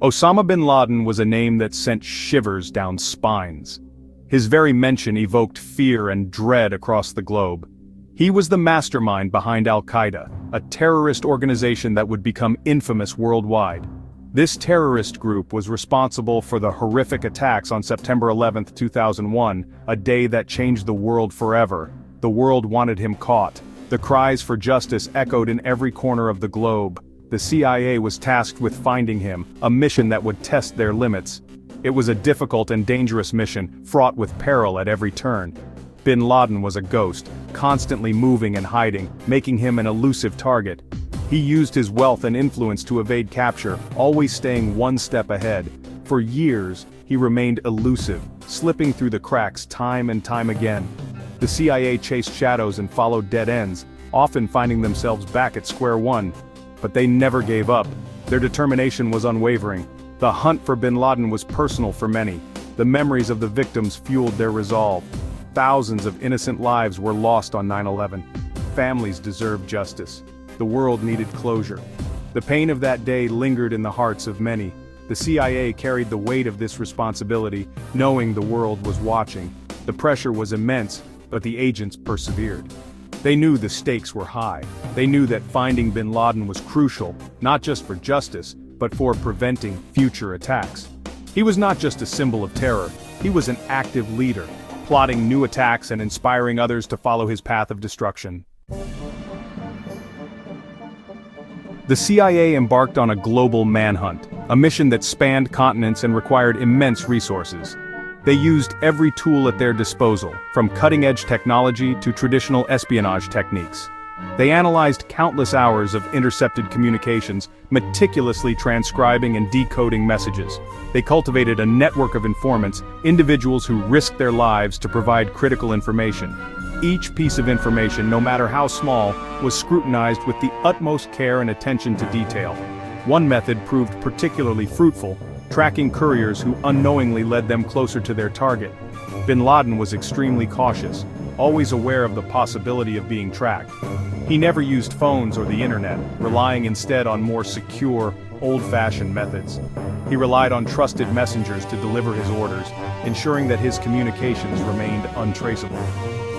Osama bin Laden was a name that sent shivers down spines. His very mention evoked fear and dread across the globe. He was the mastermind behind al-Qaeda, a terrorist organization that would become infamous worldwide. This terrorist group was responsible for the horrific attacks on September 11, 2001, a day that changed the world forever. The world wanted him caught. The cries for justice echoed in every corner of the globe. The CIA was tasked with finding him, a mission that would test their limits. It was a difficult and dangerous mission, fraught with peril at every turn. Bin Laden was a ghost, constantly moving and hiding, making him an elusive target. He used his wealth and influence to evade capture, always staying one step ahead. For years, he remained elusive, slipping through the cracks time and time again. The CIA chased shadows and followed dead ends, often finding themselves back at square one. But they never gave up. Their determination was unwavering. The hunt for bin Laden was personal for many. The memories of the victims fueled their resolve. Thousands of innocent lives were lost on 9/11. Families deserved justice. The world needed closure. The pain of that day lingered in the hearts of many. The CIA carried the weight of this responsibility, knowing the world was watching. The pressure was immense, but the agents persevered. They knew the stakes were high. They knew that finding bin Laden was crucial, not just for justice, but for preventing future attacks. He was not just a symbol of terror, he was an active leader, plotting new attacks and inspiring others to follow his path of destruction. The CIA embarked on a global manhunt, a mission that spanned continents and required immense resources. They used every tool at their disposal, from cutting-edge technology to traditional espionage techniques. They analyzed countless hours of intercepted communications, meticulously transcribing and decoding messages. They cultivated a network of informants, individuals who risked their lives to provide critical information. Each piece of information, no matter how small, was scrutinized with the utmost care and attention to detail. One method proved particularly fruitful, tracking couriers who unknowingly led them closer to their target. Bin Laden was extremely cautious, always aware of the possibility of being tracked. He never used phones or the internet, relying instead on more secure, old-fashioned methods. He relied on trusted messengers to deliver his orders, ensuring that his communications remained untraceable.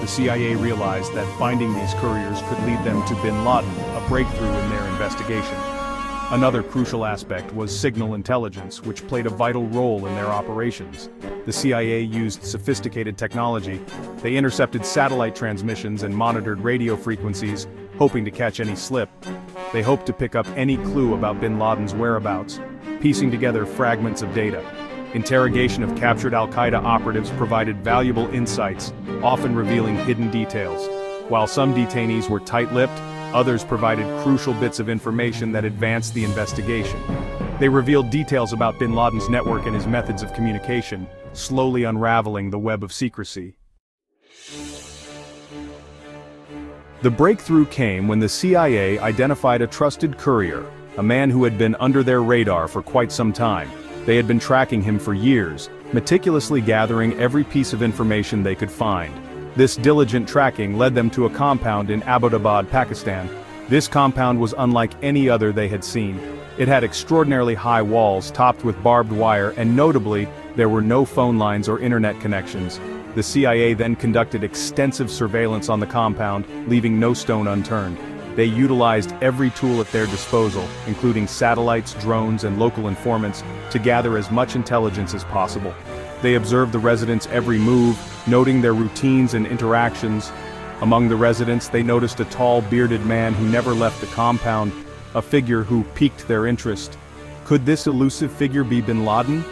The CIA realized that finding these couriers could lead them to bin Laden, a breakthrough in their investigation. Another crucial aspect was signal intelligence, which played a vital role in their operations. The CIA used sophisticated technology. They intercepted satellite transmissions and monitored radio frequencies, hoping to catch any slip. They hoped to pick up any clue about bin Laden's whereabouts, piecing together fragments of data. Interrogation of captured al-Qaeda operatives provided valuable insights, often revealing hidden details. While some detainees were tight-lipped, others provided crucial bits of information that advanced the investigation. They revealed details about bin Laden's network and his methods of communication, slowly unraveling the web of secrecy. The breakthrough came when the CIA identified a trusted courier, a man who had been under their radar for quite some time. They had been tracking him for years, meticulously gathering every piece of information they could find. This diligent tracking led them to a compound in Abbottabad, Pakistan. This compound was unlike any other they had seen. It had extraordinarily high walls topped with barbed wire, and notably, there were no phone lines or internet connections. The CIA then conducted extensive surveillance on the compound, leaving no stone unturned. They utilized every tool at their disposal, including satellites, drones, and local informants, to gather as much intelligence as possible. They observed the residents' every move, noting their routines and interactions. Among the residents, they noticed a tall, bearded man who never left the compound, a figure who piqued their interest. Could this elusive figure be bin Laden?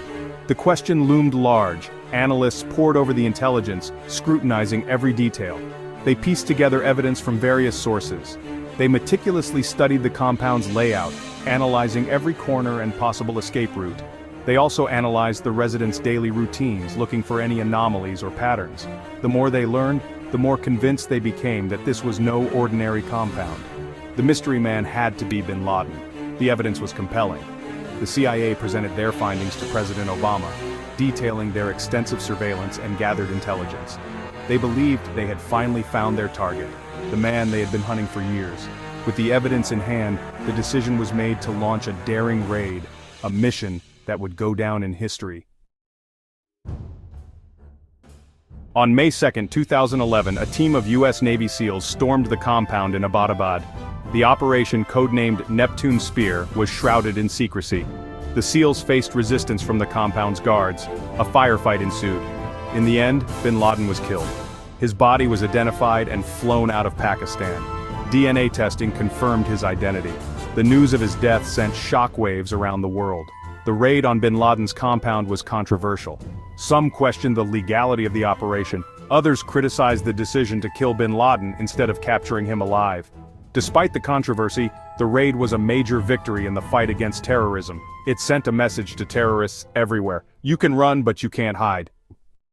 The question loomed large. Analysts pored over the intelligence, scrutinizing every detail. They pieced together evidence from various sources. They meticulously studied the compound's layout, analyzing every corner and possible escape route. They also analyzed the residents' daily routines, looking for any anomalies or patterns. The more they learned, the more convinced they became that this was no ordinary compound. The mystery man had to be bin Laden. The evidence was compelling. The CIA presented their findings to President Obama, detailing their extensive surveillance and gathered intelligence. They believed they had finally found their target, the man they had been hunting for years. With the evidence in hand, the decision was made to launch a daring raid, a mission that would go down in history. On May 2, 2011, a team of U.S. Navy SEALs stormed the compound in Abbottabad. The operation, codenamed Neptune Spear, was shrouded in secrecy. The SEALs faced resistance from the compound's guards. A firefight ensued. In the end, bin Laden was killed. His body was identified and flown out of Pakistan. DNA testing confirmed his identity. The news of his death sent shockwaves around the world. The raid on bin Laden's compound was controversial. Some questioned the legality of the operation. Others criticized the decision to kill bin Laden instead of capturing him alive. Despite the controversy, the raid was a major victory in the fight against terrorism. It sent a message to terrorists everywhere. You can run, but you can't hide.